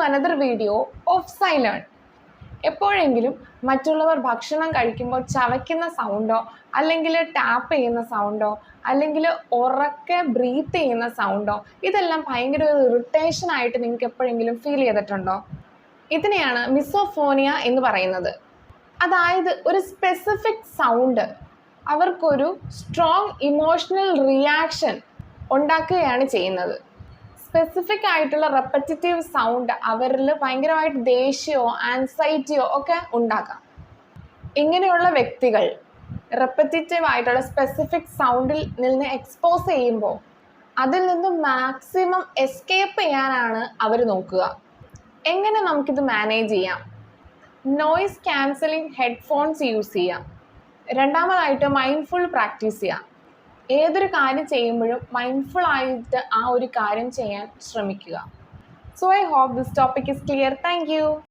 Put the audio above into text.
another video of Silent. എപ്പോഴെങ്കിലും മറ്റുള്ളവർ ഭക്ഷണം കഴിക്കുമ്പോൾ ചവയ്ക്കുന്ന സൗണ്ടോ അല്ലെങ്കിൽ ടാപ്പ് ചെയ്യുന്ന സൗണ്ടോ അല്ലെങ്കിൽ ഉറക്കെ ബ്രീത്ത് ചെയ്യുന്ന സൗണ്ടോ ഇതെല്ലാം ഭയങ്കര ഒരു ഇറിറ്റേഷൻ ആയിട്ട് നിങ്ങൾക്ക് എപ്പോഴെങ്കിലും ഫീൽ ചെയ്തിട്ടുണ്ടോ? ഇതിനെയാണ് മിസോഫോണിയ എന്ന് പറയുന്നത്. അതായത് ഒരു സ്പെസിഫിക് സൗണ്ട് അവർക്കൊരു സ്ട്രോങ് ഇമോഷണൽ റിയാക്ഷൻ ഉണ്ടാക്കുകയാണ് ചെയ്യുന്നത്. സ്പെസിഫിക് ആയിട്ടുള്ള റെപ്പറ്റീവ് സൗണ്ട് അവരിൽ ഭയങ്കരമായിട്ട് ദേഷ്യമോ ആൻസൈറ്റിയോ ഒക്കെ ഉണ്ടാക്കാം. ഇങ്ങനെയുള്ള വ്യക്തികൾ റെപ്പറ്റീവ് ആയിട്ടുള്ള സ്പെസിഫിക് സൗണ്ടിൽ നിന്ന് എക്സ്പോസ് ചെയ്യുമ്പോൾ അതിൽ നിന്ന് മാക്സിമം എസ്കേപ്പ് ചെയ്യാനാണ് അവർ നോക്കുക. എങ്ങനെ നമുക്കിത് മാനേജ് ചെയ്യാം? നോയിസ് ക്യാൻസലിംഗ് ഹെഡ്ഫോൺസ് യൂസ് ചെയ്യാം. രണ്ടാമതായിട്ട് മൈൻഡ്ഫുൾ പ്രാക്ടീസ് ചെയ്യാം. ഏതൊരു കാര്യം ചെയ്യുമ്പോഴും മൈൻഡ്ഫുൾ ആയിട്ട് ആ ഒരു കാര്യം ചെയ്യാൻ ശ്രമിക്കുക. So I hope this topic is clear. Thank U.